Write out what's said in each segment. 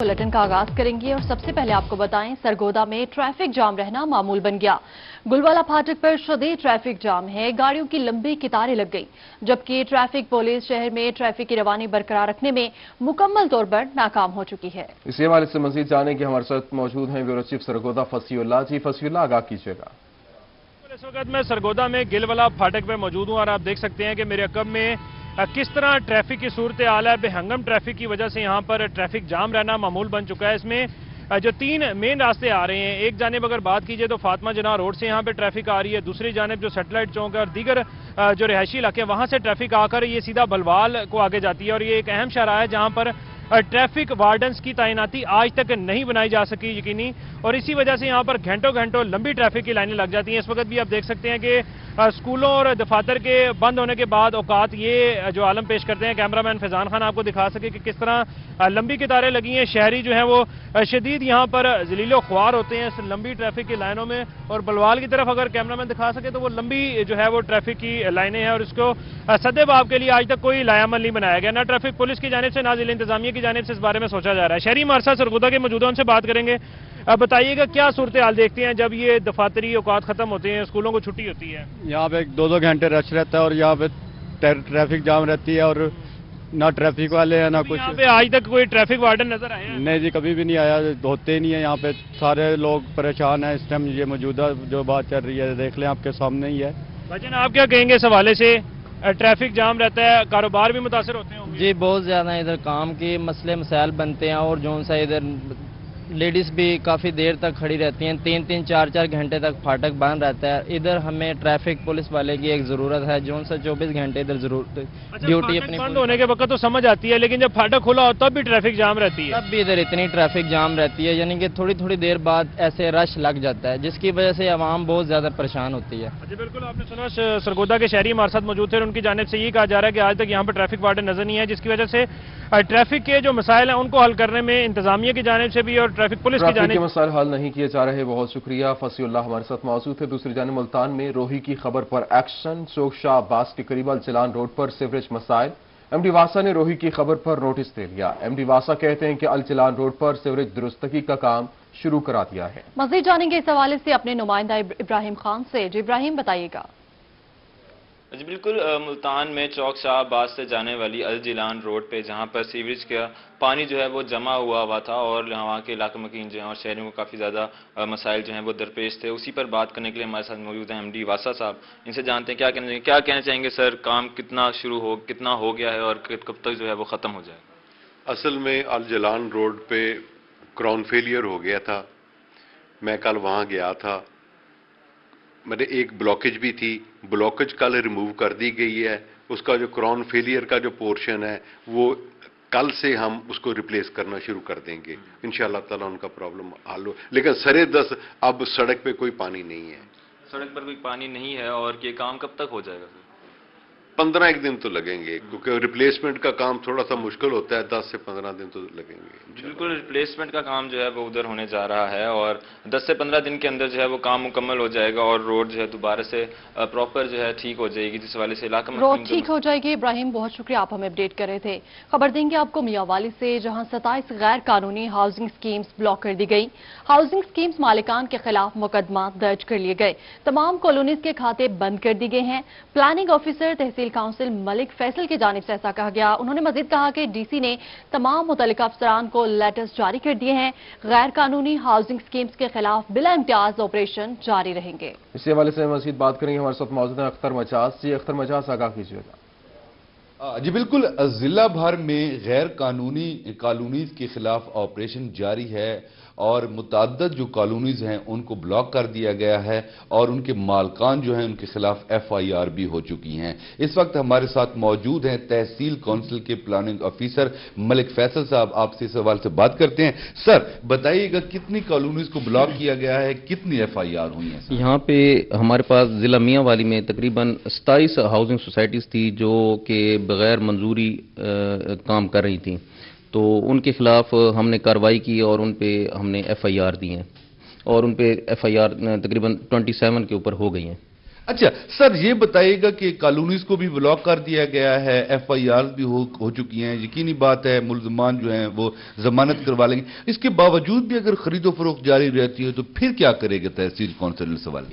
Bulletin का आगाज करेंगे और सबसे पहले आपको बताएं, सरगोदा में ट्रैफिक जाम रहना मामूल बन गया। गुलवाला फाटक पर शदीद ट्रैफिक जाम है, गाड़ियों की लंबी कतारें लग गई, जबकि ट्रैफिक पुलिस शहर में ट्रैफिक की रवानी बरकरार रखने में मुकम्मल तौर पर नाकाम हो चुकी है। इसी हवाले से मजीद जाने के हमारे साथ मौजूद हैं ब्यूरो चीफ सरगोदा फसीउल्लाह। जी फसीउल्लाह, आगाह कीजिएगा। इस वक्त मैं सरगोदा में गिलवाला फाटक पर मौजूद हूं और आप देख सकते हैं कि मेरे अकब में किस तरह ट्रैफिक की सूरत हाल है। बेहंगम ट्रैफिक की वजह से यहाँ पर ट्रैफिक जाम रहना मामूल बन चुका है। इसमें जो तीन मेन रास्ते आ रहे हैं, एक जानिब अगर बात कीजिए तो फातिमा जनाह रोड से यहाँ पे ट्रैफिक आ रही है, दूसरी जानिब जो सैटेलाइट चौक है और दीगर जो रिहायशी इलाके हैं वहाँ से ट्रैफिक आकर ये सीधा बलवाल को आगे जाती है। और ये एक अहम शाहराह है जहाँ पर ट्रैफिक वार्डन्स की तैनाती आज तक नहीं बनाई जा सकी यकीनी, और इसी वजह से यहाँ पर घंटों घंटों लंबी ट्रैफिक की लाइनें लग जाती हैं। इस वक्त भी आप देख सकते हैं कि स्कूलों और दफातर के बंद होने के बाद औकात ये जो आलम पेश करते हैं। कैमरामैन फैजान खान आपको दिखा सके कि किस तरह लंबी कतारें लगी हैं। शहरी जो है वो शदीद यहाँ पर जलीलो ख्वार होते हैं इस लंबी ट्रैफिक की लाइनों में। और बलवाल की तरफ अगर कैमरामैन दिखा सके तो वो लंबी जो है वो ट्रैफिक की लाइनें हैं और इसको सद्देबाब के लिए आज तक कोई लायामल नहीं बनाया गया, ना ट्रैफिक पुलिस की जानिब से ना जिला इंतजामिया की जानिब से इस बारे में सोचा जा रहा है। शहरी हमारे साथ सरगोदा के मौजूदा उनसे बात करेंगे। बताइएगा क्या सूरत हाल देखते हैं जब ये दफातरी औकात खत्म होते हैं, स्कूलों को छुट्टी होती है? यहाँ पे 2-2 घंटे रश रहता है और यहाँ पे ट्रैफिक जाम रहती है और ना ट्रैफिक वाले हैं ना कुछ। यहाँ पे आज तक कोई ट्रैफिक वार्डन नजर आए हैं? नहीं जी, कभी भी नहीं आया, होते ही नहीं है। यहाँ पे सारे लोग परेशान हैं इस टाइम। ये मौजूदा जो बात चल रही है देख लें, आपके सामने ही है। भाईजान, आप क्या कहेंगे इस हवाले से? ट्रैफिक जाम रहता है, कारोबार भी मुतासर होते हैं? जी बहुत ज़्यादा इधर काम के मसले मसाइल बनते हैं और जो सा इधर लेडीज़ भी काफ़ी देर तक खड़ी रहती हैं, 3-3, 4-4 घंटे तक फाटक बंद रहता है। इधर हमें ट्रैफिक पुलिस वाले की एक ज़रूरत है जो सा 24 घंटे इधर ड्यूटी अपनी बंद होने के वक्त तो समझ आती है, लेकिन जब फाटक खुला हो तब भी ट्रैफिक जाम रहती है? तब भी इधर इतनी ट्रैफिक जाम रहती है, यानी कि थोड़ी थोड़ी देर बाद ऐसे रश लग जाता है जिसकी वजह से आवाम बहुत ज़्यादा परेशान होती है। जी बिल्कुल, आपने सुना सरगोदा के शहरी हमारे साथ मौजूद थे और उनकी जानिब से ये कहा जा रहा है कि आज तक यहाँ पर ट्रैफिक वार्डन नजर नहीं है, जिसकी वजह से ट्रैफिक के जो मसाइल हैं उनको हल करने में इंतजामिया की जानिब से भी और ट्रैफिक पुलिस की जानिब मसाइल हल नहीं किए जा रहे। बहुत शुक्रिया। फसीउल्लाह हमारे साथ मौजूद थे। दूसरी जानिब मुल्तान में रोही की खबर पर एक्शन। चौक शाह अब्बास के करीब अलचलान रोड पर सीवरेज मसाइल। एमडी वासा ने रोही की खबर पर नोटिस दे लिया। एमडी वासा कहते हैं कि अलचलान रोड पर सीवरेज दुरुस्तगी का काम शुरू करा दिया है। मजीद जानेंगे इस हवाले से अपने नुमाइंदा इब्राहिम खान से। जी इब्राहिम, बताइएगा। जी बिल्कुल, मुल्तान में चौक शाह अब्बास से जाने वाली अल जिलान रोड पे जहां पर सीवरेज का पानी जो है वो जमा हुआ था और वहाँ के इलाके मकीन जो हैं और शहरों को काफ़ी ज़्यादा मसाइल जो हैं वो दरपेश थे। उसी पर बात करने के लिए हमारे साथ मौजूद हैं एमडी वासा साहब। इनसे जानते हैं क्या कहना चाहेंगे सर, काम कितना हो गया है और कब तक जो है वो ख़त्म हो जाएगा? असल में अल जिलान रोड पे क्राउन फेलियर हो गया था। मैं कल वहाँ गया था, मेरे एक ब्लॉकेज भी थी, ब्लॉकेज कल रिमूव कर दी गई है। उसका जो क्राउन फेलियर का जो पोर्शन है वो कल से हम उसको रिप्लेस करना शुरू कर देंगे इंशाअल्लाह ताला। उनका प्रॉब्लम हल हो, लेकिन सरे दस अब सड़क पे कोई पानी नहीं है। सड़क पर कोई पानी नहीं है और ये काम कब तक हो जाएगा सर? 15 दिन तो लगेंगे, क्योंकि रिप्लेसमेंट का काम थोड़ा सा मुश्किल होता है। 10 से 15 दिन तो लगेंगे। बिल्कुल, रिप्लेसमेंट का काम जो है वो उधर होने जा रहा है और 10 से 15 दिन के अंदर जो है वो काम मुकम्मल हो जाएगा और रोड जो है दोबारा से प्रॉपर जो है ठीक हो जाएगी, जिस वाले से इलाका में रोड ठीक हो जाएगी। इब्राहिम, बहुत शुक्रिया, आप हमें अपडेट कर रहे थे। खबर देंगे आपको मियांवाली से, जहां 27 गैर कानूनी हाउसिंग स्कीम्स ब्लॉक कर दी गई। हाउसिंग स्कीम्स मालिकान के खिलाफ मुकदमा दर्ज कर लिए गए। तमाम कॉलोनीज के खाते बंद कर दिए गए हैं। प्लानिंग ऑफिसर तहसील काउंसिल मलिक फैसल की जानिब से ऐसा कहा गया। उन्होंने मजीद कहा कि डीसी ने तमाम मुतल्लिका अफसरान को लेटर्स जारी कर दिए हैं। गैर कानूनी हाउसिंग स्कीम्स के खिलाफ बिला इम्तियाज ऑपरेशन जारी रहेंगे। इसी हवाले से मजीद बात करेंगे। हमारे साथ मौजूद है अख्तर मजाज। जी अख्तर मजाज, आगाह कीजिएगा। जी बिल्कुल, जिला भर में गैर कानूनी कॉलोनीज के खिलाफ ऑपरेशन जारी है और मुतअद्दिद जो कॉलोनीज हैं उनको ब्लॉक कर दिया गया है और उनके मालकान जो हैं उनके खिलाफ FIR भी हो चुकी हैं। इस वक्त हमारे साथ मौजूद हैं तहसील काउंसिल के प्लानिंग ऑफिसर मलिक फैसल साहब। आपसे इस सवाल से बात करते हैं। सर बताइएगा, कितनी कॉलोनीज को ब्लॉक किया गया है, कितनी FIR हुई हैं? यहाँ पे हमारे पास जिला मियांवाली में तकरीबन 27 हाउसिंग सोसाइटीज़ थी जो कि बगैर मंजूरी काम कर रही थी, तो उनके खिलाफ हमने कार्रवाई की और उन पे हमने FIR दी हैं और उन पे FIR तकरीबन 27 के ऊपर हो गई हैं। اچھا سر یہ بتائیے گا کہ کالونیز کو بھی بلاک کر دیا گیا ہے، ایف آئی آر بھی ہو چکی ہیں، یقینی بات ہے ملزمان جو ہیں وہ ضمانت کروا لیں گے، اس کے باوجود بھی اگر خرید و فروخت جاری رہتی ہے تو پھر کیا کرے گا تحصیل کونسل سوال؟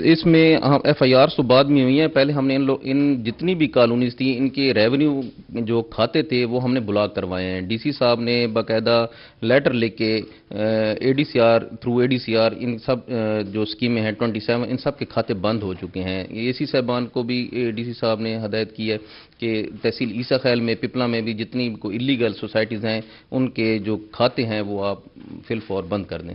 اس میں ایف آئی آر تو بعد میں ہوئی ہیں، پہلے ہم نے ان جتنی بھی کالونیز تھیں ان کے ریونیو جو کھاتے تھے وہ ہم نے بلاک کروائے ہیں۔ ڈی سی صاحب نے باقاعدہ لیٹر لکھ کے A D C R through A D C R ان سب جو اسکیمیں ہیں 27 ان سب کے کھاتے بند ہو چکے ہیں۔ اے سی صاحبان کو بھی ڈی سی صاحب نے ہدایت کی ہے کہ تحصیل عیسیٰ خیل میں پپلا میں بھی جتنی کو اللیگل سوسائٹیز ہیں ان کے جو کھاتے ہیں وہ آپ فی الفور بند کر دیں۔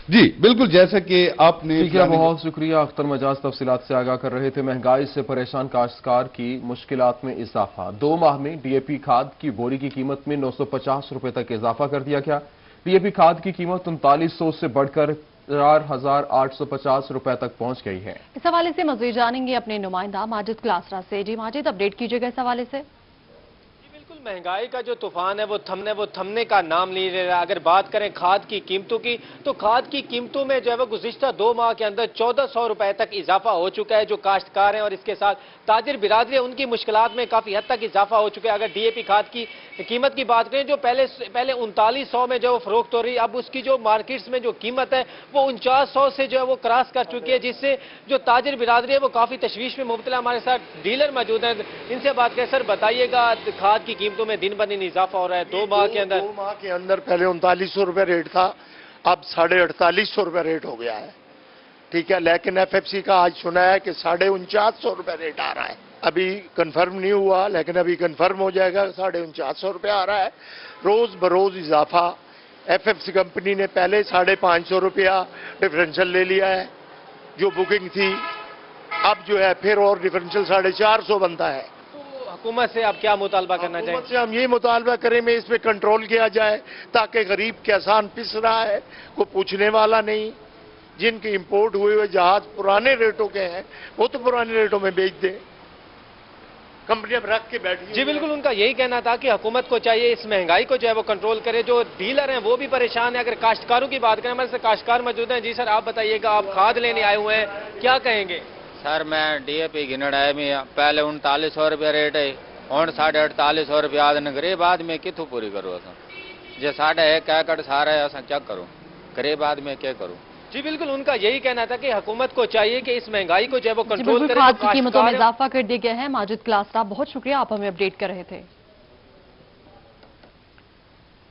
جی بالکل، جیسا کہ آپ نے بہت شکریہ اختر مجاز تفصیلات سے آگاہ کر رہے تھے۔ مہنگائی سے پریشان کاشتکار کی مشکلات میں اضافہ، 2 ماہ میں ڈی اے پی کھاد کی بوری کی قیمت میں 950 روپے تک اضافہ کر دیا گیا۔ ڈی اے پی کھاد کی قیمت 3900 سے بڑھ کر 4850 روپے تک پہنچ گئی ہے۔ اس حوالے سے مزید جانیں گے اپنے نمائندہ ماجد کلاسرا سے۔ جی ماجد، اپڈیٹ کیجیے گا اس حوالے سے۔ مہنگائی کا جو طوفان ہے وہ تھمنے کا نام نہیں لے رہا۔ اگر بات کریں کھاد کی قیمتوں کی تو کھاد کی قیمتوں میں جو ہے وہ گزشتہ 2 ماہ کے اندر 1400 روپے تک اضافہ ہو چکا ہے۔ جو کاشتکار ہیں اور اس کے ساتھ تاجر برادری ان کی مشکلات میں کافی حد تک اضافہ ہو چکا ہے۔ اگر ڈی اے پی کھاد کی قیمت کی بات کریں جو پہلے 3900 میں جو فروخت ہو رہی ہے، اب اس کی جو مارکیٹس میں جو قیمت ہے وہ 4900 سے جو ہے وہ کراس کر چکی ہے، جس سے جو تاجر برادری ہے وہ کافی تشویش میں مبتلا۔ ہمارے ساتھ ڈیلر موجود ہیں، ان سے بات کریں۔ سر بتائیے گا کھاد کی قیمتوں میں دن بہ دن اضافہ ہو رہا ہے 2 ماہ کے اندر پہلے 3900 روپے ریٹ تھا، اب 4850 روپے ریٹ ہو گیا ہے، ٹھیک ہے، لیکن ایف ایف سی کا آج سنا ہے کہ 4950 روپے ریٹ آ رہا ہے۔ ابھی کنفرم نہیں ہوا لیکن ابھی کنفرم ہو جائے گا، 4950 روپے آ رہا ہے۔ روز بروز اضافہ، ایف ایف سی کمپنی نے پہلے 550 روپیہ ڈفرینشل لے لیا ہے جو بکنگ تھی، اب جو ہے پھر اور ڈفرینشل 450 بنتا ہے۔ حکومت سے آپ کیا مطالبہ کرنا چاہیں؟ حکومت سے ہم یہ مطالبہ کریں میں اس پہ کنٹرول کیا جائے تاکہ غریب کے آسان پس رہا ہے، کوئی پوچھنے والا نہیں۔ جن کے امپورٹ ہوئے ہوئے جہاز پرانے ریٹوں کے ہیں وہ تو پرانے ریٹوں میں بیچ دیں، کمپنیاں رکھ کے بیٹھی۔ جی بالکل، ان کا یہی کہنا تھا کہ حکومت کو چاہیے اس مہنگائی کو جو ہے وہ کنٹرول کرے۔ جو ڈیلر ہیں وہ بھی پریشان ہیں۔ اگر کاشتکاروں کی بات کریں، ہمارے سے کاشتکار موجود ہیں۔ جی سر آپ بتائیے گا، آپ کھاد لینے آئے ہوئے ہیں، کیا کہیں گے؟ سر میں ڈی اے پی گنڑ آئے میں پہلے 3900 روپے ریٹ ہے، ہوں 4850 روپے آدھے غریب آدمی کتوں پوری کرو اصا جی 1.5 ایکڑ سارا ہے اصا چیک کرو غریب آدمی کیا کروں۔ جی بالکل، ان کا یہی کہنا تھا کہ حکومت کو چاہیے کہ اس مہنگائی کو جو ہے وہ کنٹرول کرے۔ کھاد کی قیمتوں میں اضافہ کر دیا گیا ہے۔ ماجد کلاسرا، بہت شکریہ، آپ ہمیں اپڈیٹ کر رہے تھے۔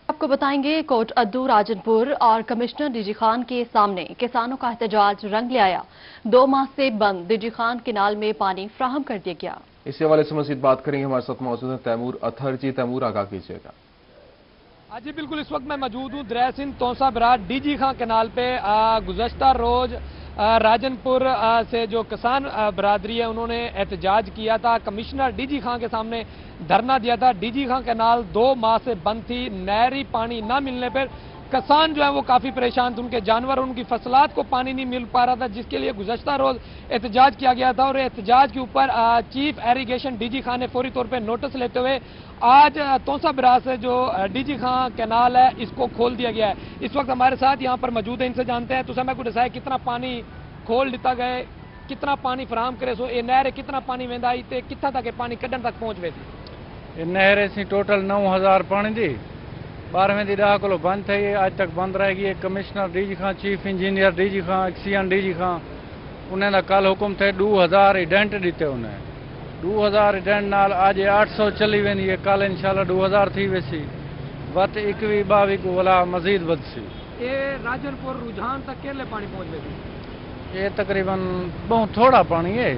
آپ کو بتائیں گے کوٹ ادو راجن پور اور کمشنر ڈی جی خان کے سامنے کسانوں کا احتجاج رنگ لے آیا۔ 2 ماہ سے بند ڈی جی خان کینال میں پانی فراہم کر دیا گیا۔ اسی حوالے سے مزید بات کریں گے، ہمارے ساتھ موجود ہیں تیمور اطہر۔ جی تیمور، آگاہ کیجیے گا۔ جی بالکل، اس وقت میں موجود ہوں دریا سندھ تونسا براد ڈی جی خان کینال پہ۔ گزشتہ روز راجن پور سے جو کسان برادری ہے انہوں نے احتجاج کیا تھا، کمشنر ڈی جی خان کے سامنے دھرنا دیا تھا۔ ڈی جی خان کینال 2 ماہ سے بند تھی، نہری پانی نہ ملنے پر کسان جو ہے وہ کافی پریشان تھے، ان کے جانور ان کی فصلات کو پانی نہیں مل پا رہا تھا، جس کے لیے گزشتہ روز احتجاج کیا گیا تھا۔ اور احتجاج کے اوپر chief irrigation D G Khan نے فوری طور پہ نوٹس لیتے ہوئے آج تونسا براد سے جو ڈی جی خان کینال ہے اس کو کھول دیا گیا ہے۔ اس وقت ہمارے ساتھ یہاں پر موجود ہیں، ان سے جانتے ہیں تو میں کو دسائے کتنا پانی کھول دیتا گئے، کتنا پانی فراہم کرے سو یہ نہر کتنا پانی ویندا آئی تے کتنا تک پانی کڈن تک پہنچ وے تھی؟ یہ نہر سی ٹوٹل 9000 پانی دی 12 دی 10 کلو بند تھی، آج تک بند رہے گی۔ Commissioner D G Khan, chief engineer D G Khan, XEN D G Khan انہیں دا کل حکم تھے 2000 ایڈنٹ دیتے انہیں 2000 ایڈنٹ نال آج 800 چلی وینی ہے، کل انشاءاللہ 2000 تھی ویسی وقت 21 22 کو ولا مزید ود سی۔ یہ راجن پور رجحان تک کیلے پانی پہنچ وے تھی؟ یہ تقریباً بہت تھوڑا پانی ہے،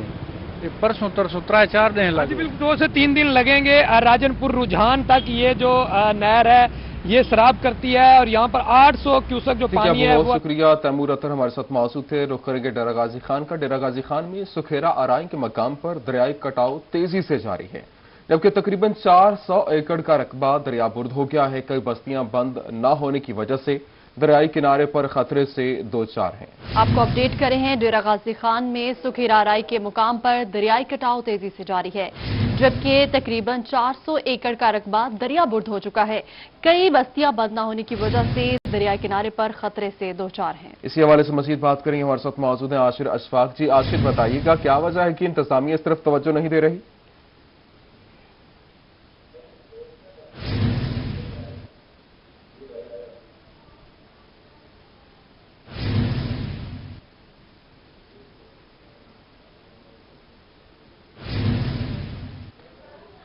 یہ پرسوں ترسوں 3-4 دن لگے۔ بالکل 2 سے 3 دن لگیں گے راجن پور رجحان تک یہ جو نہر ہے یہ سراب کرتی ہے، اور یہاں پر 800 کیوسک جو پانی ہے۔ بہت شکریہ تیمور اطہر ہمارے ساتھ موجود تھے۔ رخ کریں گے ڈیرہ غازی خان کا۔ ڈیرہ غازی خان میں سکھیرا آرائی کے مقام پر دریائی کٹاؤ تیزی سے جاری ہے، جبکہ تقریباً 400 ایکڑ کا رقبہ دریا برد ہو گیا ہے۔ کئی بستیاں بند نہ ہونے کی وجہ سے दरियाई किनारे पर खतरे से दो चार हैं। आपको अपडेट करें हैं, डेरा गाजी खान में सुखीरा राई के मुकाम पर दरियाई कटाव तेजी से जारी है, जबकि तकरीबन 400 एकड़ का रकबा दरिया बुर्द हो चुका है। कई बस्तियां बंद न होने की वजह से दरियाई किनारे पर खतरे से दो चार हैं। इसी हवाले से मजीद बात करेंगे, हमारे साथ मौजूद हैं आशिर अशफाक जी। आशिर, बताइएगा क्या वजह है कि इंतजामिया इस तरफ तवज्जो नहीं दे रही?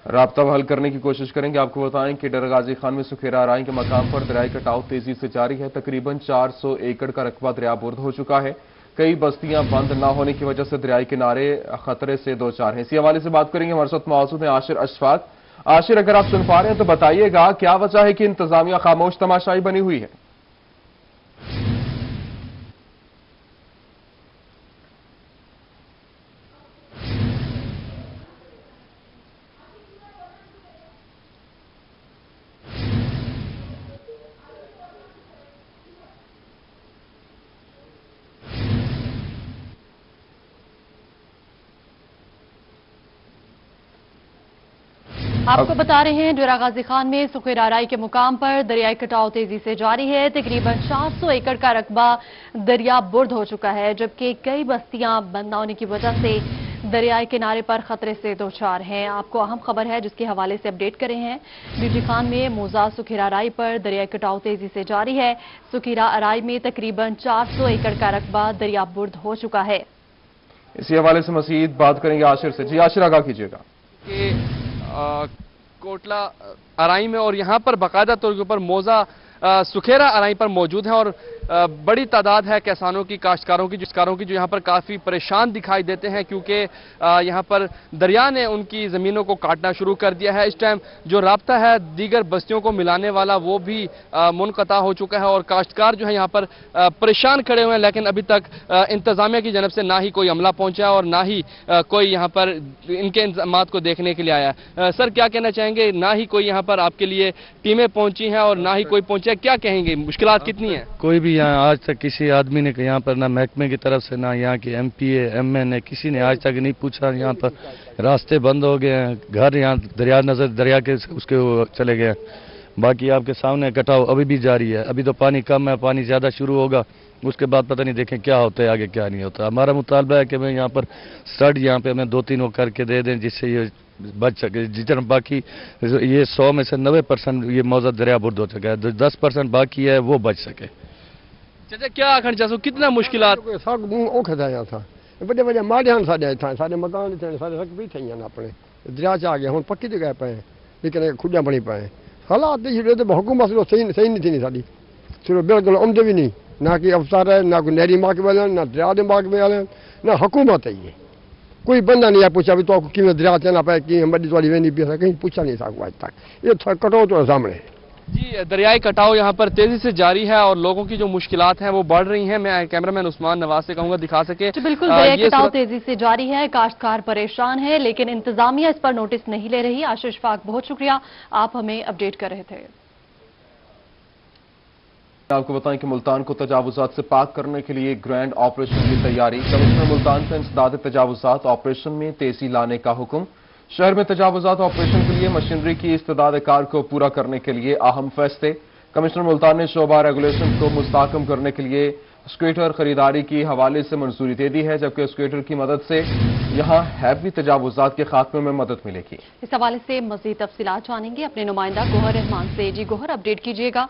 राब्ता हल करने की कोशिश करेंगे। आपको बताएं कि डेरा गाजी खान में सुखेरा राई के मकाम पर दरियाई कटाव तेजी से जारी है। तकरीबन 400 एकड़ का रकबा दरिया बुर्द हो चुका है। कई बस्तियां बंद न होने की वजह से दरियाई किनारे खतरे से दो चार हैं। इसी हवाले से बात करेंगे, हमारे साथ मौजूद हैं आशिर अशफाक। आशिर, अगर आप सुन पा रहे हैं तो बताइएगा क्या वजह है कि इंतजामिया खामोश तमाशाई बनी हुई है? आपको बता रहे हैं, डेरा गाजी खान में सुखेरा राई के मुकाम पर दरियाई कटाव तेजी से जारी है। तकरीबन 400 एकड़ का रकबा दरिया बुर्द हो चुका है, जबकि कई बस्तियां बंद न होने की वजह से दरियाई किनारे पर खतरे से दो चार हैं। आपको अहम खबर है जिसके हवाले से अपडेट करे हैं। डीजी खान में मोजा सुखेरा राई पर दरियाई कटाव तेजी से जारी है। सुखेरा राई में तकरीबन 400 एकड़ का रकबा दरिया बुर्द हो चुका है। इसी हवाले से मजीद बात करेंगे आशिर से। जी आशिर, आगाह कीजिएगा। कोटला अराई में और यहाँ पर बाकायदा तौर के ऊपर मोजा सुखेरा अराई पर मौजूद हैं और बड़ी तादाद है किसानों की, काश्तकारों की जो यहाँ पर काफ़ी परेशान दिखाई देते हैं, क्योंकि यहाँ पर दरिया ने उनकी ज़मीनों को काटना शुरू कर दिया है। इस टाइम जो राब्ता है दीगर बस्तियों को मिलाने वाला वो भी मुनक़ता हो चुका है और काश्तकार जो है यहाँ पर परेशान खड़े हुए हैं, लेकिन अभी तक इंतज़ामिया की जनब से ना ही कोई अमला पहुँचा है और ना ही कोई यहाँ पर इनके इंतज़ामात को देखने के लिए आया है। सर, क्या कहना चाहेंगे? ना ही कोई यहाँ पर आपके लिए टीमें पहुँची हैं और ना ही कोई पहुँचा, क्या कहेंगे? मुश्किलात कितनी है? कोई भी यहाँ आज तक किसी आदमी ने यहाँ पर ना महकमे की तरफ से ना यहाँ के MPA MN किसी ने आज तक नहीं पूछा। यहाँ पर रास्ते बंद हो गए हैं, घर यहाँ दरिया के उसके चले गए हैं। बाकी आपके सामने कटाव अभी भी जारी है। अभी तो पानी कम है, पानी ज़्यादा शुरू होगा, उसके बाद पता नहीं देखें क्या होता है आगे क्या नहीं होता। हमारा मुतालबा है कि मैं यहाँ पर स्टड यहाँ पे हमें 2-3 वो करके दे दें जिससे ये बच सके। जितना बाकी ये 100 में से 90% ये मौजूद दरिया बुर्द हो चुका है, 10% बाकी है वो बच सके। चाचा, क्या आखिर चाहो कितना मुश्किलात औखा था यहाँ था बड़े बड़े माड़े हैं सारे मकान थे सारे सक भी थे अपने दरिया च आ गए हूँ पक्की जगह पे लेकिन खुदियाँ बनी पाए हालात तो हुकूमत सही नहीं थी नहीं साड़ी सिर्फ बिल्कुल उम्द भी नहीं ना कि अफसर है ना कोई नहरी महकमे वाले ना दरिया के महकमे वाले ना हुकूमत है। ये कोई बंदा नहीं है पूछा भी तो कि दरिया चलना पाए कि बड़ी थोड़ी वेनी पी कहीं पूछा नहीं सकूँ आज तक। ये कटो तो सामने जी, दरियाई कटाव यहाँ पर तेजी से जारी है और लोगों की जो मुश्किलात हैं वो बढ़ रही हैं। मैं कैमरामैन उस्मान नवाज से कहूँगा दिखा सके। तो बिल्कुल दरियाई कटाव तेजी से जारी है, काश्तकार परेशान है, लेकिन इंतजामिया इस पर नोटिस नहीं ले रही। आशीष फाक, बहुत शुक्रिया, आप हमें अपडेट कर रहे थे। आपको बताएं कि मुल्तान को तजावुजात से पाक करने के लिए ग्रैंड ऑपरेशन की तैयारी। कमिश्नर मुल्तान का इंसदाद तजावुजात ऑपरेशन में तेजी लाने का हुक्म। शहर में तजावुजात ऑपरेशन के लिए मशीनरी की इस्तेदाद कार को पूरा करने के लिए अहम फैसले। कमिश्नर मुल्तान ने शोबा रेगुलेशन को मुस्तहकम करने के लिए स्कूटर खरीदारी की हवाले से मंजूरी दे दी है, जबकि स्कूटर की मदद से यहां हैवी तजावुजात के खात्मे में मदद मिलेगी। इस हवाले से मजीद तफसीलात जानेंगे अपने नुमाइंदा गोहर रहमान से। जी गोहर, अपडेट कीजिएगा।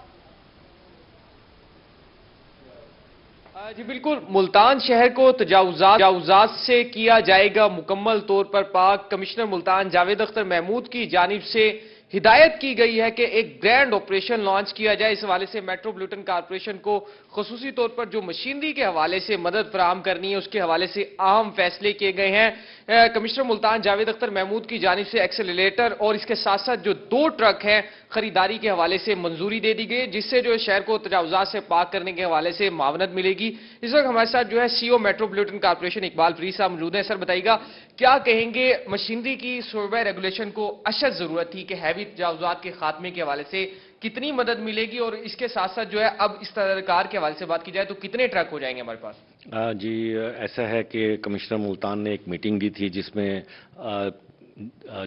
जी बिल्कुल, मुल्तान शहर को तजावुजात से किया जाएगा मुकम्मल तौर पर पाक। कमिश्नर मुल्तान जावेद अख्तर महमूद की जानिब से हिदायत की गई है कि एक ग्रैंड ऑपरेशन लॉन्च किया जाए। इस हवाले से मेट्रोपॉलिटन कॉर्पोरेशन को खुसूसी तौर पर जो मशीनरी के हवाले से मदद फराहम करनी है उसके हवाले से अहम फैसले किए गए हैं। कमिश्नर मुल्तान जावेद अख्तर महमूद की जानिब से एक्सेलरेटर और इसके साथ साथ जो 2 ट्रक हैं खरीदारी के हवाले से मंजूरी दे दी गई, जिससे जो शहर को तजावुजात से पाक करने के हवाले से मावनत मिलेगी। इस वक्त हमारे साथ जो है CEO metropolitan corporation Iqbal Farid साहब मौजूद हैं। सर बताइएगा, क्या कहेंगे, मशीनरी की शोबा रेगुलेशन को अशद जरूरत थी कि हैवी तजावुजात के खात्मे के हवाले से کتنی مدد ملے گی اور اس کے ساتھ ساتھ جو ہے اب اس تدارکار کے حوالے سے بات کی جائے تو کتنے ٹرک ہو جائیں گے ہمارے پاس؟ جی ایسا ہے کہ کمشنر ملتان نے ایک میٹنگ دی تھی جس میں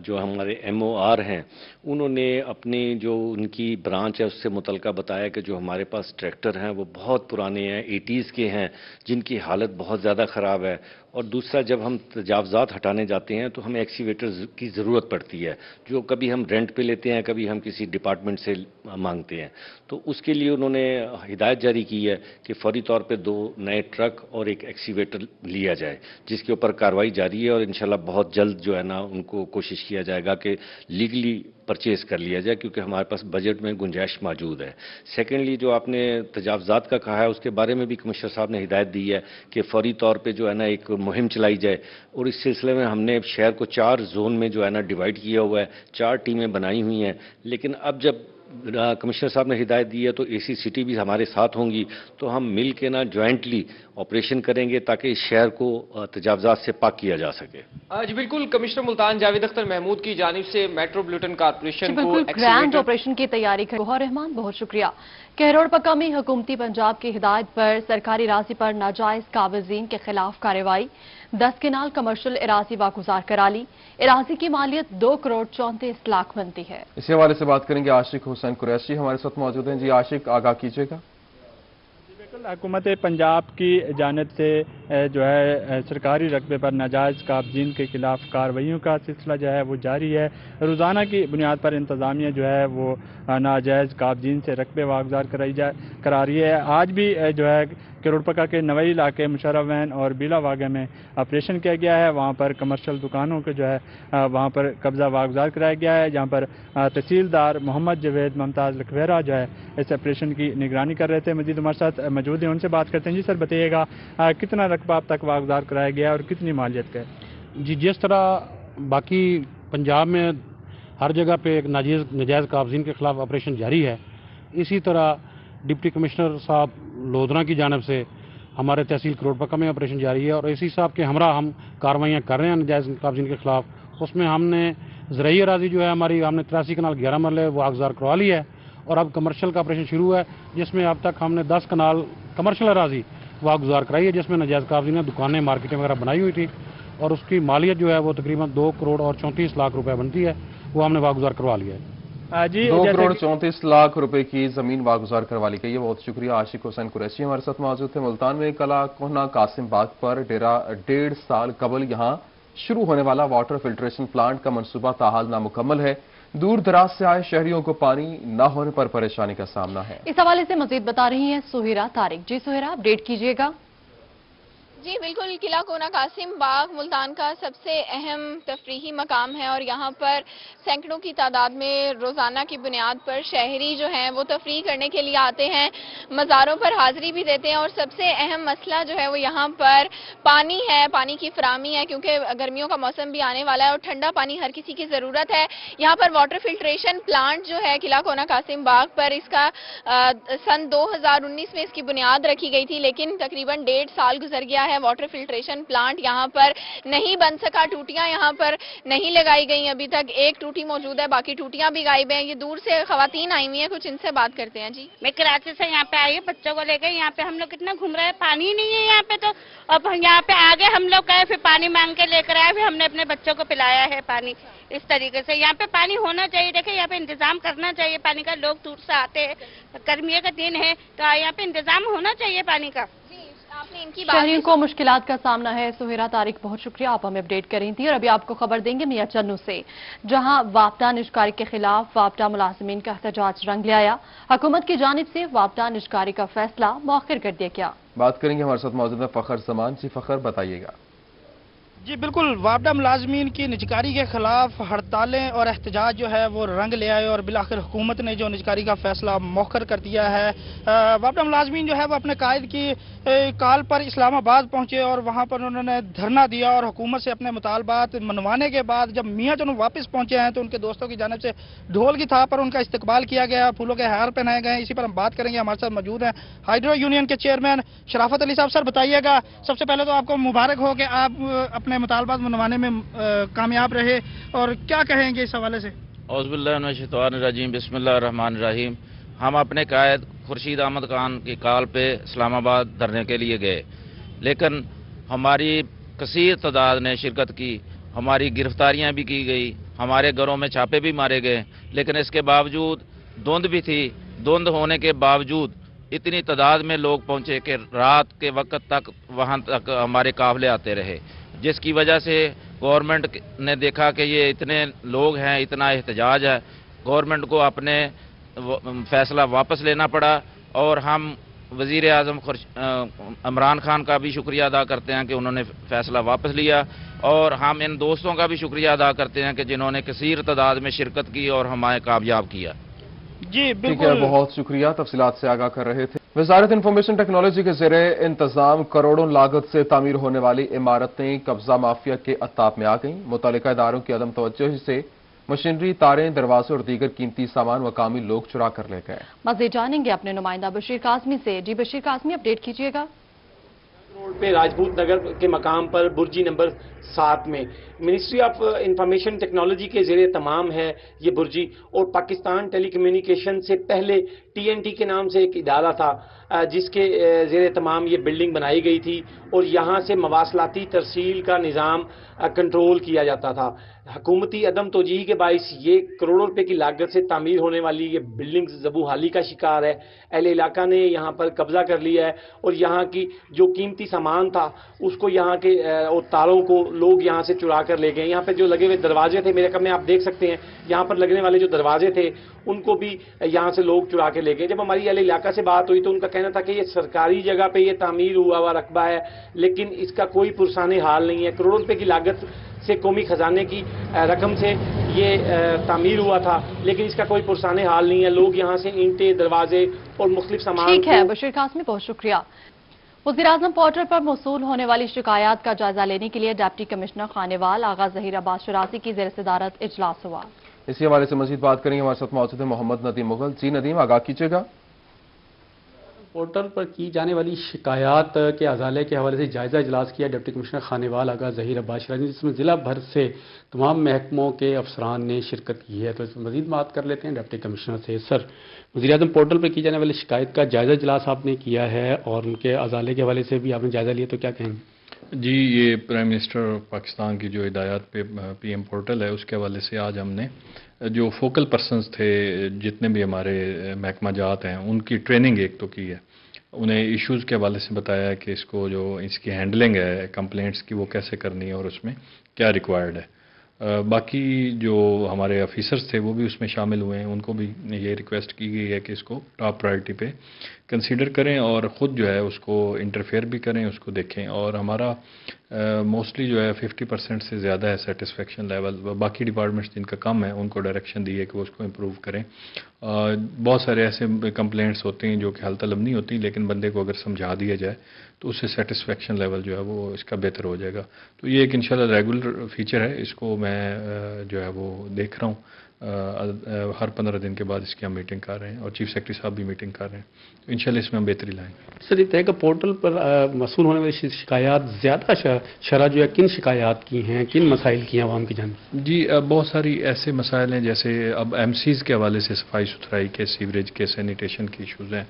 جو ہمارے MOR ہیں انہوں نے اپنی جو ان کی برانچ ہے اس سے متعلقہ بتایا کہ جو ہمارے پاس ٹریکٹر ہیں وہ بہت پرانے ہیں 80s کے ہیں جن کی حالت بہت زیادہ خراب ہے، اور دوسرا جب ہم تجاوزات ہٹانے جاتے ہیں تو ہمیں ایکسیویٹر کی ضرورت پڑتی ہے جو کبھی ہم رینٹ پہ لیتے ہیں کبھی ہم کسی ڈپارٹمنٹ سے مانگتے ہیں، تو اس کے لیے انہوں نے ہدایت جاری کی ہے کہ فوری طور پہ 2 نئے ٹرک اور ایک ایکسیویٹر لیا جائے جس کے اوپر کارروائی جاری ہے، اور انشاءاللہ بہت جلد جو ہے نا ان کو کوشش کیا جائے گا کہ لیگلی پرچیز کر لیا جائے کیونکہ ہمارے پاس بجٹ میں گنجائش موجود ہے۔ سیکنڈلی جو آپ نے تجاوزات کا کہا ہے اس کے بارے میں بھی کمشنر صاحب نے ہدایت دی ہے کہ فوری طور پہ جو ہے نا ایک مہم چلائی جائے، اور اس سلسلے میں ہم نے شہر کو 4 زون میں جو ہے نا ڈیوائیڈ کیا ہوا ہے، 4 ٹیمیں بنائی ہوئی ہیں، لیکن اب جب کمشنر صاحب نے ہدایت دی ہے تو AC سٹی بھی ہمارے ساتھ ہوں گی، تو ہم مل کے نا جوائنٹلی آپریشن کریں گے تاکہ اس شہر کو تجاوزات سے پاک کیا جا سکے۔ جی بالکل، کمشنر ملتان جاوید اختر محمود کی جانب سے میٹرو بلوٹن کارپوریشن کو گرینڈ آپریشن کی تیاری کر گوہر رحمان بہت شکریہ۔ کہروڑ پکا میں حکومتی پنجاب کی ہدایت پر سرکاری اراضی پر ناجائز قابضین کے خلاف کارروائی، 10 کنال کمرشل اراضی واگزار کرا لی، اراضی کی مالیت 2 کروڑ 34 لاکھ بنتی ہے۔ اسی حوالے سے بات کریں گے عاشق حسین قریشی ہمارے ساتھ موجود ہیں۔ جی عاشق، آگاہ کیجیے گا۔ حکومت پنجاب کی جانب سے جو ہے سرکاری رقبے پر ناجائز قابضین کے خلاف کارروائیوں کا سلسلہ جو ہے وہ جاری ہے۔ روزانہ کی بنیاد پر انتظامیہ جو ہے وہ ناجائز قابضین سے رقبے واگزار کرا رہی ہے۔ آج بھی جو ہے کروڑ پکا کے نوئی علاقے مشرف وین اور بیلا واگہ میں آپریشن کیا گیا ہے، وہاں پر کمرشل دکانوں کے جو ہے وہاں پر قبضہ واگزار کرایا گیا ہے، جہاں پر تحصیلدار محمد جوید ممتاز لکھویرا جو ہے اس آپریشن کی نگرانی کر رہے تھے۔ مزید ہمارے ساتھ موجود ہیں، ان سے بات کرتے ہیں۔ جی سر بتائیے گا کتنا رقبہ اب تک واگزار کرایا گیا ہے اور کتنی مالیت کا ہے؟ جی جس طرح باقی پنجاب میں ہر جگہ پہ ایک ناجائز قابضین کے خلاف آپریشن جاری ہے، اسی طرح ڈپٹی کمشنر صاحب لودھنا کی جانب سے ہمارے تحصیل کروڑ پکا میں آپریشن جاری ہے، اور اسی صاحب کے ہمراہ ہم کارروائیاں کر رہے ہیں ناجائز قابضین کے خلاف۔ اس میں ہم نے زرعی اراضی جو ہے ہماری ہم نے 83 کنال 11 مرلے واگزار کروا لی ہے، اور اب کمرشل کا آپریشن شروع ہے جس میں اب تک ہم نے 10 کنال کمرشل اراضی واگزار کرائی ہے جس میں ناجائز قابضین نے دکانیں مارکیٹیں وغیرہ بنائی ہوئی تھی، اور اس کی مالیت جو ہے وہ تقریباً 2 کروڑ اور 34 لاکھ روپے بنتی ہے، وہ ہم نے واگزار کروا لیا ہے۔ 2 کروڑ 34 لاکھ روپے کی زمین واگزار کروا لی گئی ہے۔ بہت شکریہ عاشق حسین قریشی ہمارے ساتھ موجود تھے۔ ملتان میں کلا کوہنا قاسم باغ پر 1.5 سال قبل یہاں شروع ہونے والا واٹر فلٹریشن پلانٹ کا منصوبہ تاحال نامکمل ہے۔ دور دراز سے آئے شہریوں کو پانی نہ ہونے پر پریشانی کا سامنا ہے۔ اس حوالے سے مزید بتا رہی ہیں سہیرا طارق۔ جی سہیرا، اپڈیٹ کیجیے گا۔ جی بالکل، قلعہ کونا قاسم باغ ملتان کا سب سے اہم تفریحی مقام ہے، اور یہاں پر سینکڑوں کی تعداد میں روزانہ کی بنیاد پر شہری جو ہیں وہ تفریح کرنے کے لیے آتے ہیں، مزاروں پر حاضری بھی دیتے ہیں، اور سب سے اہم مسئلہ جو ہے وہ یہاں پر پانی ہے، پانی کی فراہمی ہے، کیونکہ گرمیوں کا موسم بھی آنے والا ہے اور ٹھنڈا پانی ہر کسی کی ضرورت ہے۔ یہاں پر واٹر فلٹریشن پلانٹ جو ہے قلعہ کونا قاسم باغ پر، اس کا سن 2019 میں اس کی بنیاد رکھی گئی تھی، لیکن تقریباً 1.5 سال گزر گیا ہے، واٹر فلٹریشن پلانٹ یہاں پر نہیں بن سکا، ٹوٹیاں یہاں پر نہیں لگائی گئی ابھی تک، ایک ٹوٹی موجود ہے، باقی ٹوٹیاں بھی غائب ہیں۔ یہ دور سے خواتین آئی ہوئی ہیں، کچھ ان سے بات کرتے ہیں۔ جی میں کراچی سے یہاں پہ آئی ہوں بچوں کو لے کے، یہاں پہ ہم لوگ کتنا گھوم رہے ہیں، پانی ہی نہیں ہے یہاں پہ، تو اب یہاں پہ آگے ہم لوگ گئے، پھر پانی مانگ کے لے کر آئے، پھر ہم نے اپنے بچوں کو پلایا ہے پانی۔ اس طریقے سے یہاں پہ پانی ہونا چاہیے، دیکھیں یہاں پہ انتظام کرنا چاہیے پانی کا، لوگ دور سے آتے ہیں، گرمیوں کا دن ہے تو یہاں پہ انتظام ہونا چاہیے پانی کا۔ شہریوں کو مشکلات کا سامنا ہے۔ سہیرا طارق بہت شکریہ، آپ ہمیں اپڈیٹ کر رہی تھی۔ اور ابھی آپ کو خبر دیں گے میاں چنو سے، جہاں وابڈا نجکاری کے خلاف وابڈا ملازمین کا احتجاج رنگ لے آیا۔ حکومت کی جانب سے وابڈا نجکاری کا فیصلہ مؤخر کر دیا گیا۔ بات کریں گے ہمارے ساتھ موجود ہے فخر زمان۔ جی فخر، بتائیے گا۔ جی بالکل، وابڈا ملازمین کی نجکاری کے خلاف ہڑتالیں اور احتجاج جو ہے وہ رنگ لے آئے، اور بالآخر حکومت نے جو نجکاری کا فیصلہ مؤخر کر دیا ہے۔ وابڈا ملازمین جو ہے وہ اپنے قائد کی کال پر اسلام آباد پہنچے، اور وہاں پر انہوں نے دھرنا دیا، اور حکومت سے اپنے مطالبات منوانے کے بعد جب میاں چنو واپس پہنچے ہیں تو ان کے دوستوں کی جانب سے ڈھول کی تھاپ پر ان کا استقبال کیا گیا، پھولوں کے ہار پہنائے گئے۔ اسی پر ہم بات کریں گے، ہمارے ساتھ موجود ہیں ہائیڈرو یونین کے چیئرمین شرافت علی صاحب۔ سر بتائیے گا، سب سے پہلے تو آپ کو مبارک ہو کہ آپ اپنے مطالبات منوانے میں کامیاب رہے، اور کیا کہیں گے اس حوالے سے؟ औज़ुबिल्लाहिमिनश्शैतानिर्रजीम बिस्मिल्लाहिर्रहमानिर्रहीम। हम अपने कायद खुर्शीद अहमद खान की कॉल पे इस्लामाबाद धरने के लिए गए, लेकिन हमारी कसीर तादाद ने शिरकत की, हमारी गिरफ्तारियां भी की गई, हमारे घरों में छापे भी मारे गए, लेकिन इसके बावजूद धुंध भी थी। धुंध होने के बावजूद इतनी तादाद में लोग पहुंचे कि रात के वक्त तक वहां तक हमारे काफिले आते रहे, जिसकी वजह से गवर्नमेंट ने देखा कि ये इतने लोग हैं, इतना एहतजाज है, गवर्नमेंट को अपने फैसला वापस लेना पड़ा। और हम वज़ीर आज़म इमरान खान का भी शुक्रिया अदा करते हैं कि उन्होंने फैसला वापस लिया, और हम इन दोस्तों का भी शुक्रिया अदा करते हैं कि जिन्होंने कसीर तादाद में शिरकत की और हमें कामयाब किया। जी ठीक है, बहुत शुक्रिया। तफसीलात से आगाह कर रहे थे। वजारत इंफॉर्मेशन टेक्नोलॉजी के ज़ेरे इंतजाम करोड़ों लागत से तामीर होने वाली इमारतें कब्जा माफिया के अताब में आ गईं। मुतल्लिका इदारों की अदम तवज्जोही से मशीनरी, तारें, दरवाजे और दीगर कीमती सामान मकामी लोग चुरा कर ले गए। मज़ीद जानेंगे अपने नुमाइंदा बशीर काज़मी से। जी बशीर काज़मी, अपडेट कीजिएगा। रोड पे राजपूत नगर के मकाम पर बुर्जी नंबर 7 में मिनिस्ट्री ऑफ इंफॉर्मेशन टेक्नोलॉजी के ज़रिए तमाम है ये बुर्जी, और पाकिस्तान टेलीकम्युनिकेशन से पहले TNT के नाम से एक इदारा था जिसके ज़रिए तमाम ये बिल्डिंग बनाई गई थी, और यहाँ से मवासलाती तरसील का निज़ाम कंट्रोल किया जाता था। हुकूमती अदम तोजीही के बाइस ये करोड़ों रुपए की लागत से तामीर होने वाली ये बिल्डिंग ज़बूहाली का शिकार है। अहले इलाका ने यहाँ पर कब्जा कर लिया है, और यहाँ की जो कीमती सामान था उसको यहाँ के और तारों को लोग यहाँ से चुरा कर ले गए। यहाँ पे जो लगे हुए दरवाजे थे, मेरे कम में आप देख सकते हैं, यहाँ पर लगने वाले जो दरवाजे थे उनको भी यहाँ से लोग चुरा के ले गए। जब हमारी अहले इलाका से बात हुई तो उनका कहना था कि ये सरकारी जगह पे ये तामीर हुआ हुआ रकबा है, लेकिन इसका कोई पुरसाने हाल नहीं है। करोड़ों रुपए की लागत से कौमी खजाने की रकम से ये तामीर हुआ था, लेकिन इसका कोई पुरसाने हाल नहीं है। लोग यहाँ से ईंटें, दरवाजे और मुख्तलिफ सामान। ठीक है बशीर काज़मी, बहुत शुक्रिया। वज़ीर-ए-आज़म पोर्टल पर मौसूल होने वाली शिकायत का जायजा लेने के लिए डिप्टी कमिश्नर खानेवाल आगा ज़हीर अब्बास शराजी की ज़ेर सदारत इजलास हुआ। इसी हवाले से मजीद बात करेंगे, हमारे साथ मौजूद है मोहम्मद नदीम मुगल। जी नदीम, आगाह कीजिएगा। पोर्टल पर की जाने वाली शिकायत के अजाले के हवाले से जायजा इजलास किया डिप्टी कमिश्नर खानेवाल आगा ज़हीर अब्बास शराजी, जिसमें ज़िला भर से तमाम महकमों के अफसरान ने शिरकत की है। तो इसमें मजीद बात कर लेते हैं डिप्टी कमिश्नर से। सर, वज़ीर-ए-आज़म पोर्टल पर की जाने वाली शिकायत का जायजा इजलास आपने किया है और उनके अजाले के हवाले से भी आपने जायजा लिया, तो क्या कहेंगे? जी, ये प्राइम मिनिस्टर पाकिस्तान की जो हिदायत पे PM पोर्टल है उसके हवाले से आज हमने जो फोकल पर्सनस थे, जितने भी हमारे महकमा जात हैं, उनकी ट्रेनिंग एक तो की है। उन्हें इश्यूज़ के हवाले से बताया है कि इसको जो इसकी हैंडलिंग है कंप्लेंट्स की वो कैसे करनी है और उसमें क्या रिक्वायर्ड है। बाकी जो हमारे ऑफिसर्स थे वो भी उसमें शामिल हुए हैं, उनको भी ये रिक्वेस्ट की गई है कि इसको टॉप प्रायोरिटी पे कंसीडर करें और ख़ुद जो है उसको इंटरफेयर भी करें, उसको देखें। और हमारा मोस्टली जो है 50% से ज़्यादा है सेटिस्फेक्शन लेवल। बाकी डिपार्टमेंट्स जिनका कम है उनको डायरेक्शन दी है कि वो उसको इम्प्रूव करें। बहुत सारे ऐसे कंप्लेंट्स होते हैं जो कि हल तलब नहीं होती, लेकिन बंदे को अगर समझा दिया जाए तो उससे सेटिस्फेक्शन लेवल जो है वो इसका बेहतर हो जाएगा। तो ये एक इंशाल्लाह रेगुलर फीचर है, इसको मैं जो है वो देख रहा हूँ। हर 15 दिन के बाद इसकी हम मीटिंग कर रहे हैं और चीफ सेक्रेटरी साहब भी मीटिंग कर रहे हैं, तो इंशाल्लाह इसमें हम बेहतरी लाएंगे। सर, ये तय का पोर्टल पर मसूल होने वाली शिकायत ज़्यादा शरह जो है किन शिकायत की हैं, किन मसाइल की हैं आवाम की जान? जी, बहुत सारी ऐसे मसाइल हैं, जैसे अब MCs के हवाले से सफाई सुथराई के, सीवरेज के, सैनिटेशन के इशूज़ हैं,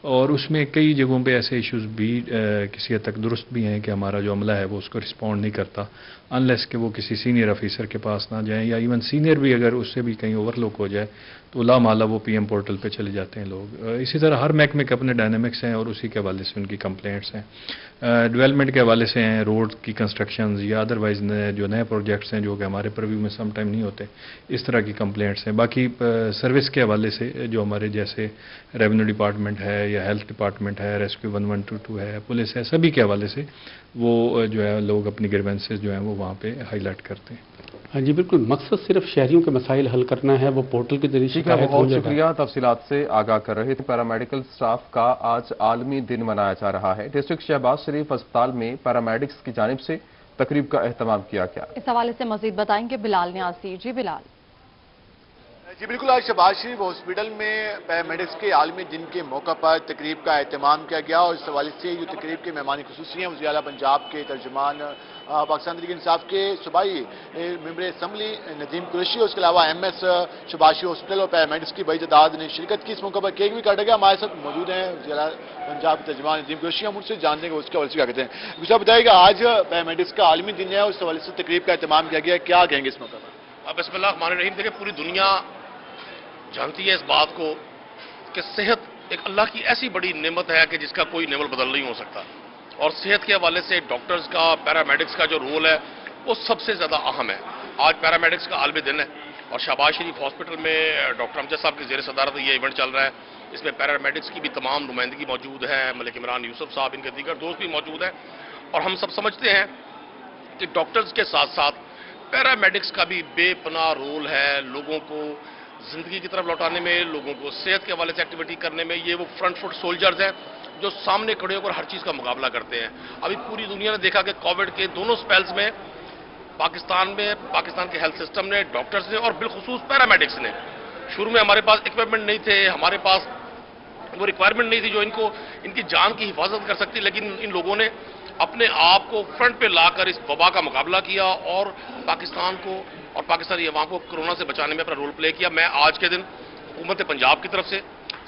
और उसमें कई जगहों पे ऐसे इश्यूज़ भी किसी हद तक दुरुस्त भी हैं कि हमारा जो अमला है वो उसको रिस्पॉन्ड नहीं करता अनलेस कि वो किसी सीनियर ऑफिसर के पास ना जाएं, या इवन सीनियर भी अगर उससे भी कहीं ओवरलुक हो जाए तो लामाला वो PM पोर्टल पे चले जाते हैं लोग। इसी तरह हर महकमे के अपने डायनेमिक्स हैं और उसी के हवाले से उनकी कंप्लेंट्स हैं। डेवलपमेंट के हवाले से हैं, रोड की कंस्ट्रक्शंस या अदरवाइज जो नए प्रोजेक्ट्स हैं जो कि हमारे परव्यू में सम टाइम नहीं होते, इस तरह की कंप्लेंट्स हैं। बाकी सर्विस के हवाले से जो हमारे जैसे रेवेन्यू डिपार्टमेंट है या हेल्थ डिपार्टमेंट है, रेस्क्यू 1122 है, पुलिस है, सभी के हवाले से वो जो है लोग अपनी ग्रीवेंसेस जो हैं वो वहाँ पे हाईलाइट करते हैं। हाँ जी बिल्कुल, मकसद सिर्फ शहरियों के मसाइल हल करना है, वो पोर्टल के जरिए शिकायत हो जाएगा। बहुत शुक्रिया, तफसीलात से आगाह कर रहे थे। पैरामेडिकल स्टाफ का आज आलमी दिन मनाया जा रहा है। डिस्ट्रिक्ट शहबाज शरीफ अस्पताल में पैरामेडिक्स की जानिब से तकरीब का एहतमाम किया गया। इस हवाले से मजीद बताएंगे बिलाल न्यासी। जी बिलाल। جی بالکل، آج شہباز شریف ہاسپٹل میں پیرامیڈکس کے عالمی دن کے موقع پر تقریب کا اہتمام کیا گیا، اور اس حوالے سے جو تقریب کے مہمان خصوصی ہیں وزیر اعلیٰ پنجاب کے ترجمان پاکستان تحریک انصاف کے صوبائی ممبر اسمبلی ندیم قریشی، اور اس کے علاوہ ایم ایس شہباز شریف ہاسپٹل اور پیرامیڈکس کی بڑی تعداد نے شرکت کی۔ اس موقع پر کیک بھی کاٹا گیا۔ ہمارے ساتھ موجود ہیں وزیر اعلیٰ پنجاب کے ترجمان ندیم قریشی، ہم ان سے جانتے ہیں کہ اس کے حوالے سے کیا کہتے ہیں۔ کچھ بتائیے گا، آج پیرامیڈکس کا عالمی دن ہے اور اس حوالے سے تقریب کا اہتمام کیا گیا، کیا کہیں گے اس موقع پر؟ بسم اللہ الرحمن الرحیم۔ دیکھیں، پوری دنیا جانتی ہے اس بات کو کہ صحت ایک اللہ کی ایسی بڑی نعمت ہے کہ جس کا کوئی نعمت بدل نہیں ہو سکتا، اور صحت کے حوالے سے ڈاکٹرز کا، پیرامیڈکس کا جو رول ہے وہ سب سے زیادہ اہم ہے۔ آج پیرامیڈکس کا عالمی دن ہے اور شہباز شریف ہاسپٹل میں ڈاکٹر امجد صاحب کی زیر صدارت یہ ایونٹ چل رہا ہے۔ اس میں پیرامیڈکس کی بھی تمام نمائندگی موجود ہے، ملک عمران یوسف صاحب، ان کے دیگر دوست بھی موجود ہیں، اور ہم سب سمجھتے ہیں کہ ڈاکٹرز کے ساتھ ساتھ پیرامیڈکس کا بھی بے پناہ رول ہے لوگوں کو زندگی کی طرف لوٹانے میں، لوگوں کو صحت کے حوالے سے ایکٹیویٹی کرنے میں۔ یہ وہ فرنٹ فٹ سولجرز ہیں جو سامنے کھڑے ہو کر ہر چیز کا مقابلہ کرتے ہیں۔ ابھی پوری دنیا نے دیکھا کہ کووڈ کے دونوں سپیلز میں پاکستان کے ہیلتھ سسٹم نے، ڈاکٹرز نے اور بالخصوص پیرامیڈکس نے، شروع میں ہمارے پاس اکوپمنٹ نہیں تھے، ہمارے پاس وہ ریکوائرمنٹ نہیں تھی جو ان کی جان کی حفاظت کر سکتی، لیکن ان لوگوں نے اپنے آپ کو فرنٹ پہ لا کر اس وبا کا مقابلہ کیا اور پاکستان کو اور پاکستانی عوام کو کورونا سے بچانے میں اپنا رول پلے کیا۔ میں آج کے دن حکومت پنجاب کی طرف سے،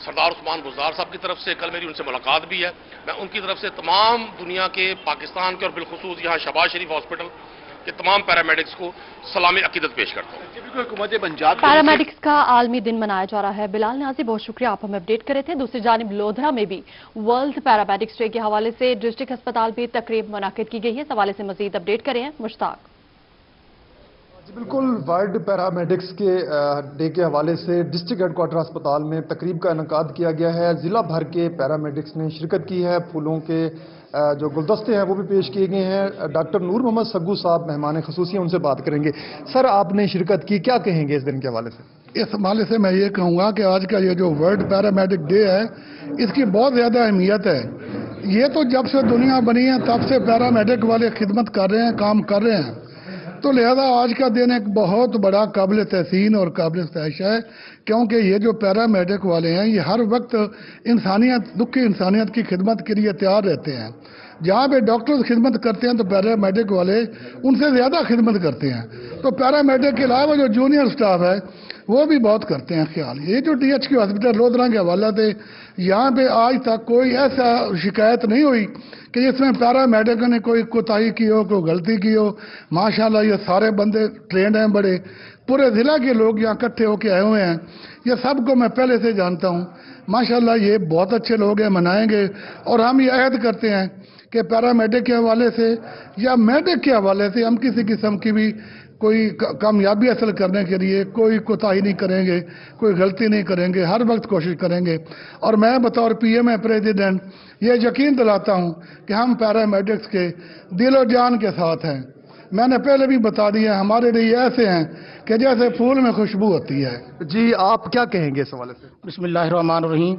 سردار عثمان گزار صاحب کی طرف سے، کل میری ان سے ملاقات بھی ہے، میں ان کی طرف سے تمام دنیا کے، پاکستان کے اور بالخصوص یہاں شہباز شریف ہاسپٹل کے تمام پیرامیڈکس کو سلام عقیدت پیش کرتا ہوں۔ حکومت پنجاب پیرامیڈکس کا عالمی دن منایا جا رہا ہے۔ بلال نیازی، بہت شکریہ، آپ ہمیں اپڈیٹ کرے تھے۔ دوسری جانب لودھرا میں بھی ورلڈ پیرامیڈکس ڈے کے حوالے سے ڈسٹرکٹ ہسپتال بھی تقریب منعقد کی گئی ہے۔ اس حوالے سے مزید اپڈیٹ کریں ہیں مشتاق۔ بالکل، ورلڈ پیرامیڈکس کے ڈے کے حوالے سے ڈسٹرکٹ ہیڈ کوارٹر ہسپتال میں تقریب کا انعقاد کیا گیا ہے۔ ضلع بھر کے پیرامیڈکس نے شرکت کی ہے۔ پھولوں کے جو گلدستے ہیں وہ بھی پیش کیے گئے ہیں۔ ڈاکٹر نور محمد سگو صاحب مہمان خصوصی ہیں، ان سے بات کریں گے۔ سر، آپ نے شرکت کی، کیا کہیں گے اس دن کے حوالے سے؟ اس حوالے سے میں یہ کہوں گا کہ آج کا یہ جو ورلڈ پیرامیڈک ڈے ہے، اس کی بہت زیادہ اہمیت ہے۔ یہ تو جب سے دنیا بنی ہے تب سے پیرامیڈک والے خدمت کر رہے ہیں، کام کر رہے ہیں، تو لہذا آج کا دن ایک بہت بڑا قابل تحسین اور قابل ستائش ہے، کیونکہ یہ جو پیرامیڈک والے ہیں یہ ہر وقت دکھی انسانیت کی خدمت کے لیے تیار رہتے ہیں۔ جہاں پہ ڈاکٹرز خدمت کرتے ہیں تو پیرامیڈک والے ان سے زیادہ خدمت کرتے ہیں۔ تو پیرامیڈک کے علاوہ جو جونیئر سٹاف ہے وہ بھی بہت کرتے ہیں خیال۔ یہ جو T H Q hospital Lodhran کے حوالہ سے یہاں پہ آج تک کوئی ایسا شکایت نہیں ہوئی کہ جس میں پیرامیڈک نے کوئی کوتاہی کی ہو، کوئی غلطی کی ہو۔ ماشاءاللہ یہ سارے بندے ٹرینڈ ہیں، بڑے پورے ضلع کے لوگ یہاں اکٹھے ہو کے آئے ہوئے ہیں۔ یہ سب کو میں پہلے سے جانتا ہوں۔ ماشاءاللہ یہ بہت اچھے لوگ ہیں، منائیں گے، اور ہم یہ عہد کرتے ہیں کہ پیرامیڈک کے حوالے سے یا میڈک کے حوالے سے ہم کسی قسم کی بھی کوئی کامیابی حاصل کرنے کے لیے کوئی کوتاہی نہیں کریں گے، کوئی غلطی نہیں کریں گے، ہر وقت کوشش کریں گے۔ اور میں بطور پی ایم اے پریزیڈنٹ یہ یقین دلاتا ہوں کہ ہم پیرامیڈکس کے دل و جان کے ساتھ ہیں۔ میں نے پہلے بھی بتا دیا، ہمارے لیے ایسے ہیں کہ جیسے پھول میں خوشبو ہوتی ہے۔ جی، آپ کیا کہیں گے اس حوالے سے؟ بسم اللہ الرحمن الرحیم۔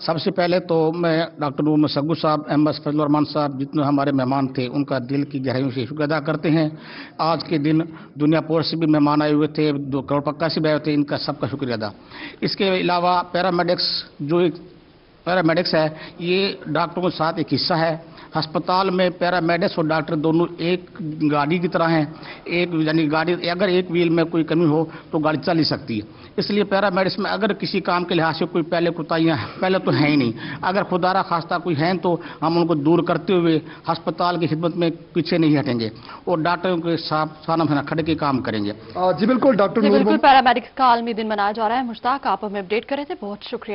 سب سے پہلے تو میں ڈاکٹر نور محمد سگو صاحب، ایم ایس فضل الرحمان صاحب، جتنے ہمارے مہمان تھے، ان کا دل کی گہرائیوں سے شکر ادا کرتے ہیں۔ آج کے دن دنیا پور سے بھی مہمان آئے ہوئے تھے، کروڑ پکا سے بھی آئے ہوئے تھے، ان کا سب کا شکریہ ادا۔ اس کے علاوہ پیرامیڈکس ہے، یہ ڈاکٹروں کے ساتھ ایک حصہ ہے۔ ہسپتال میں پیرامیڈکس اور ڈاکٹر دونوں ایک گاڑی کی طرح ہیں۔ یعنی گاڑی اگر ایک ویل میں کوئی کمی ہو تو گاڑی چل نہیں سکتی، اس لیے پیرامیڈکس میں اگر کسی کام کے لحاظ سے کوئی کوتاہیاں پہلے تو ہیں ہی نہیں، اگر خدا را خواستہ کوئی ہیں تو ہم ان کو دور کرتے ہوئے ہسپتال کی خدمت میں پیچھے نہیں ہٹیں گے اور ڈاکٹروں کے ساتھ سامنا کھڑے کے کام کریں گے۔ جی بالکل، ڈاکٹر پیرامیڈکس کا عالمی دن منایا جا رہا ہے۔ مشتاق، آپ ہمیں اپڈیٹ کرے تھے، بہت شکریہ۔